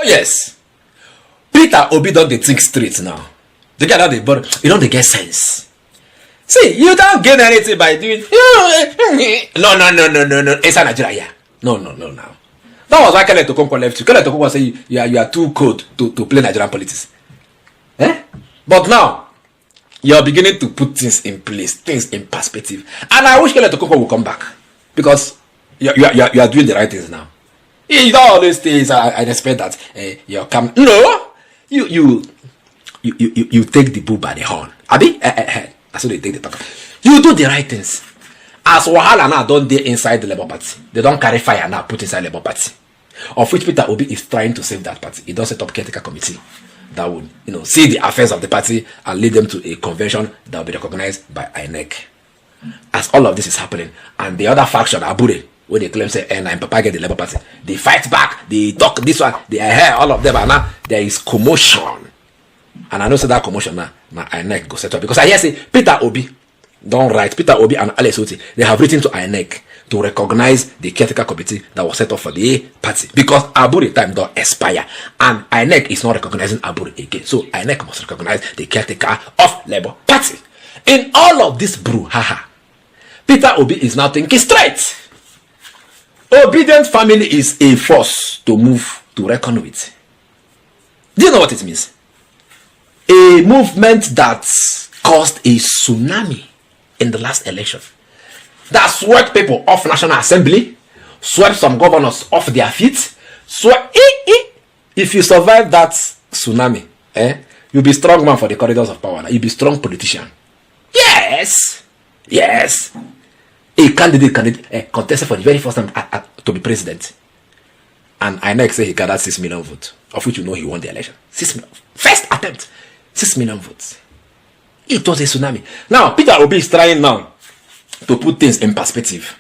yes. Peter Obi don't they think straight now. The guy that but you don't they get sense. See, you don't gain anything by doing no. Inside Nigeria. No. That was why Kenneth Okonkwo left you. Kenneth Okonkwo say you are too cold to play Nigerian politics. But now you're beginning to put things in place, things in perspective. And I wish Kenneth Okonkwo will come back. Because you are doing the right things now. You don't always say I expect that you're coming. No, you take the bull by the horn. Abi, that's what they take the talk. You do the right things. As Wahala now don't they inside the Labour Party. They don't carry fire now put inside Labour Party. Of which Peter Obi is trying to save that party. He does set up caretaker committee that would see the affairs of the party and lead them to a convention that will be recognized by INEC. As all of this is happening, and the other faction, Abure, where they claim say, and Papa get the Labour Party, they fight back, they talk this one, they hear all of them, and now there is commotion. And I know say that commotion now INEC go set up. Because I hear say Peter Obi don't write, Peter Obi and Alex Oti, they have written to INEC to recognize the caretaker committee that was set up for the party. Because Abure time don't expire, and INEC is not recognizing Abure again. So INEC must recognize the caretaker of Labour Party. In all of this brouhaha, Peter Obi is now thinking straight. Obedient family is a force to move, to reckon with. Do you know what it means? A movement that caused a tsunami in the last election. That swept people off National Assembly, swept some governors off their feet. If you survive that tsunami, you'll be strong man for the corridors of power. You'll be strong politician. Yes. A candidate contested for the very first time to be president. And INEC say he gathered 6 million votes, of which he won the election. 6 million. First attempt, 6 million votes. It was a tsunami. Now, Peter Obi is trying now to put things in perspective.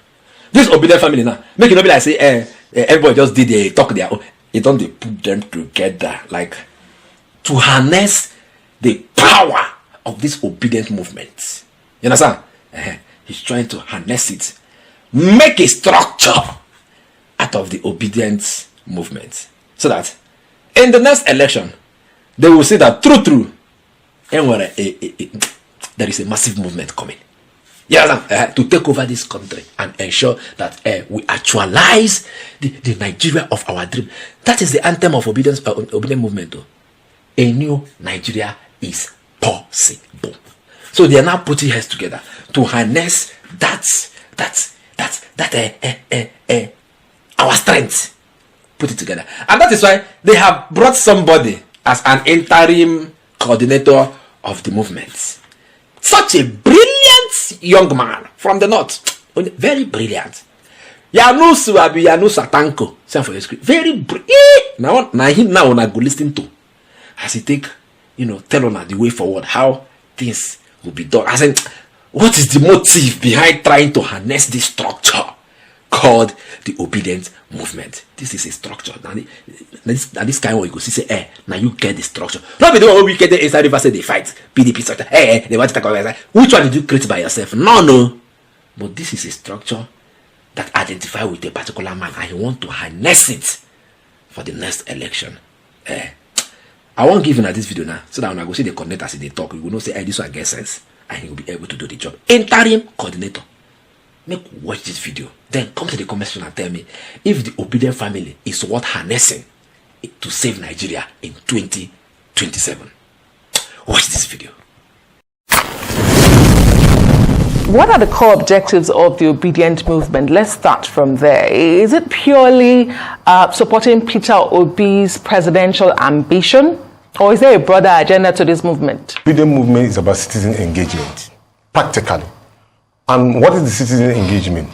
This Obedient family now, make it not be like say, everybody just did a talk their own. It don't they put them together, like to harness the power of this obedient movement. You understand? He's trying to harness it, make a structure out of the obedient movement, so that in the next election they will see that true there is a massive movement coming. To take over this country and ensure that we actualize the Nigeria of our dream. That is the anthem of obedient movement. Though. A new Nigeria is possible. So they are now putting heads together to harness our strength. Put it together. And that is why they have brought somebody as an interim coordinator of the movement. Such a brilliant young man from the north. Very brilliant. Yanusu Atanko. Send for your script. Very brilliant. Now him now on go listen to. As he take, tell on the way forward how things will be done. I said, what is the motive behind trying to harness this structure called the obedient movement? This is a structure. Now this kind of way you go see say, now you get the structure. Not be the one we get inside river say they fight PDP structure. They want to talk about which one did you create by yourself? No. But this is a structure that identify with a particular man, and you want to harness it for the next election. I won't give you this video now, so that when I go see the coordinator as they talk, you will know say, this one gets sense, and he will be able to do the job. Interim coordinator. Make watch this video, then come to the comment section and tell me if the obedient family is worth harnessing to save Nigeria in 2027. Watch this video. What are the core objectives of the obedient movement? Let's start from there. Is it purely supporting Peter Obi's presidential ambition, or is there a broader agenda to this movement? The obedient movement is about citizen engagement, practically. And what is the citizen engagement?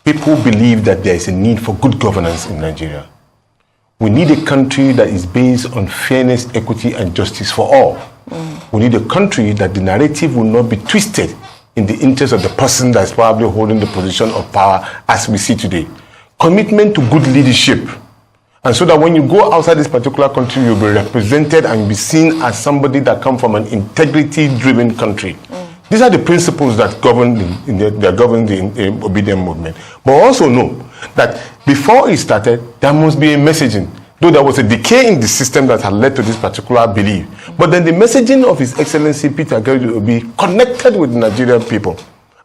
People believe that there is a need for good governance in Nigeria. We need a country that is based on fairness, equity, and justice for all. We need a country that the narrative will not be twisted in the interest of the person that is probably holding the position of power as we see today. Commitment to good leadership. And so that when you go outside this particular country, you'll be represented and be seen as somebody that comes from an integrity-driven country. These are the principles that govern the obedient movement. But also know that before it started, there must be a messaging. though there was a decay in the system that had led to this particular belief. But then the messaging of His Excellency Peter Obi connected with the Nigerian people,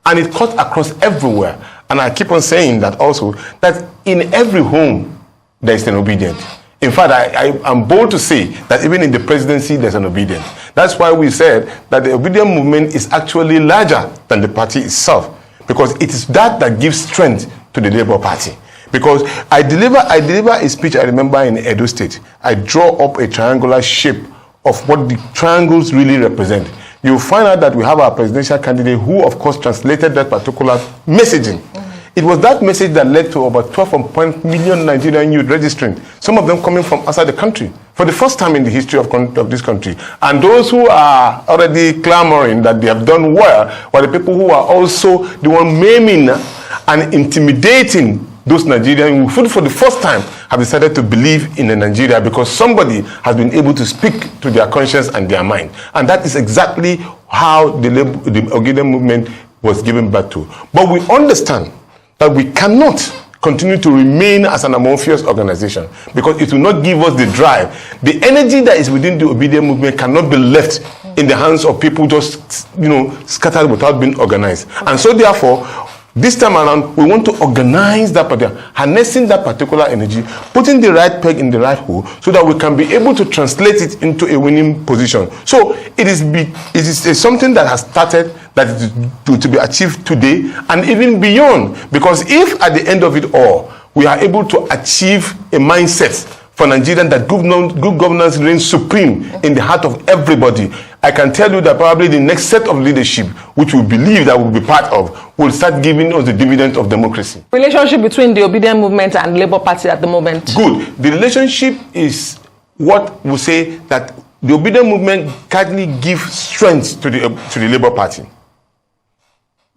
and it cut across everywhere. And I keep on saying that also, that in every home there is an obedient. In fact, I'm bold to say that even in the presidency there's an obedient. That's why we said that the obedient movement is actually larger than the party itself, because it is that gives strength to the Labour Party. Because I deliver a speech, I remember, in Edo State. I draw up a triangular shape of what the triangles really represent. You'll find out that we have our presidential candidate who, of course, translated that particular messaging. It was that message that led to about 12 million Nigerian youth registering, some of them coming from outside the country, for the first time in the history of this country. And those who are already clamoring that they have done well were the people who are also the one maiming and intimidating those Nigerians who, for the first time, have decided to believe in a Nigeria because somebody has been able to speak to their conscience and their mind. And that is exactly how the obedient movement was given birth to. But we understand that we cannot continue to remain as an amorphous organization, because it will not give us the drive. The energy that is within the obedient movement cannot be left in the hands of people just, scattered without being organized. And so therefore, this time around, we want to organize that particular, harnessing that particular energy, putting the right peg in the right hole, so that we can be able to translate it into a winning position. So it is something that has started, that is to be achieved today and even beyond. Because if at the end of it all, we are able to achieve a mindset for Nigeria that good governance reigns supreme in the heart of everybody, I can tell you that probably the next set of leadership, which we believe that we'll be part of, will start giving us the dividend of democracy. Relationship between the obedient movement and Labour Party at the moment? Good. The relationship is what we say that the obedient movement currently gives strength to the Labour Party.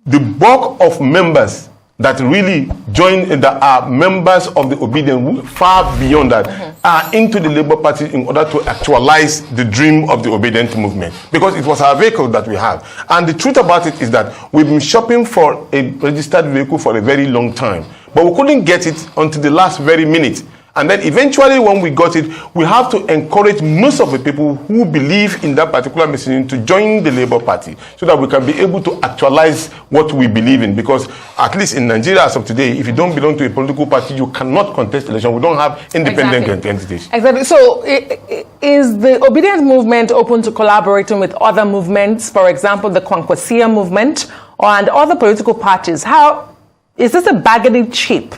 The bulk of members that really join, that are members of the obedient, far beyond that, are into the Labour Party in order to actualize the dream of the obedient movement, because it was our vehicle that we have. And the truth about it is that we've been shopping for a registered vehicle for a very long time, but we couldn't get it until the last very minute. And then eventually when we got it, we have to encourage most of the people who believe in that particular messaging to join the Labour Party, so that we can be able to actualize what we believe in. Because at least in Nigeria as of today, if you don't belong to a political party, you cannot contest election. We don't have independent entities. Exactly. So is the obedient movement open to collaborating with other movements, for example, the Kwankwasia movement and other political parties? How is this a bargaining chip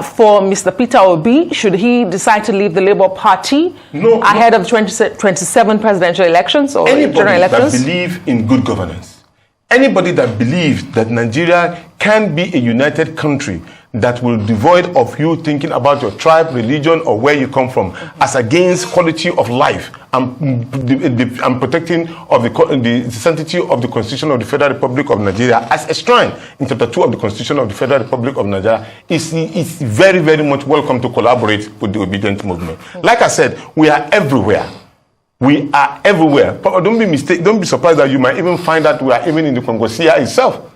for Mr. Peter Obi, should he decide to leave the Labour Party ahead of 2027 presidential elections or general elections? That believe in good governance, anybody that believes that Nigeria can be a united country that will devoid of you thinking about your tribe, religion, or where you come from, as against quality of life and protecting of the sanctity of the Constitution of the Federal Republic of Nigeria as enshrined in Chapter 2 of the Constitution of the Federal Republic of Nigeria, is very, very much welcome to collaborate with the obedient movement. Like I said, we are everywhere. We are everywhere. But don't be surprised that you might even find that we are even in the Kwankwasia itself.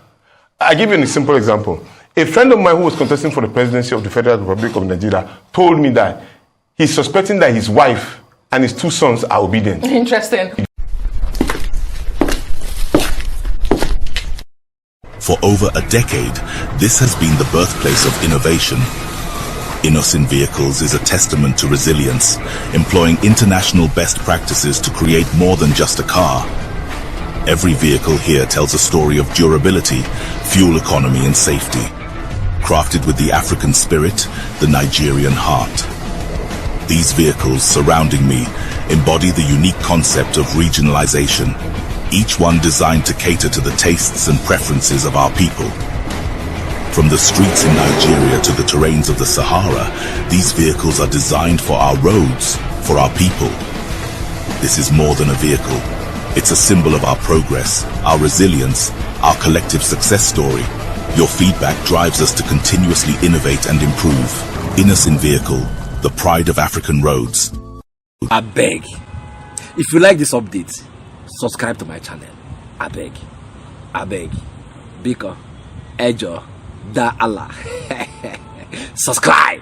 I give you a simple example. A friend of mine who was contesting for the presidency of the Federal Republic of Nigeria told me that he's suspecting that his wife and his two sons are obedient. Interesting. For over a decade, this has been the birthplace of innovation. Innoson Vehicles is a testament to resilience, employing international best practices to create more than just a car. Every vehicle here tells a story of durability, fuel economy, and safety. Crafted with the African spirit, the Nigerian heart. These vehicles surrounding me embody the unique concept of regionalization, each one designed to cater to the tastes and preferences of our people. From the streets in Nigeria to the terrains of the Sahara, these vehicles are designed for our roads, for our people. This is more than a vehicle. It's a symbol of our progress, our resilience, our collective success story. Your feedback drives us to continuously innovate and improve. Innoson Vehicle, the pride of African roads. I beg, if you like this update, subscribe to my channel. I beg, Biko, Ejo, Da Allah. Subscribe.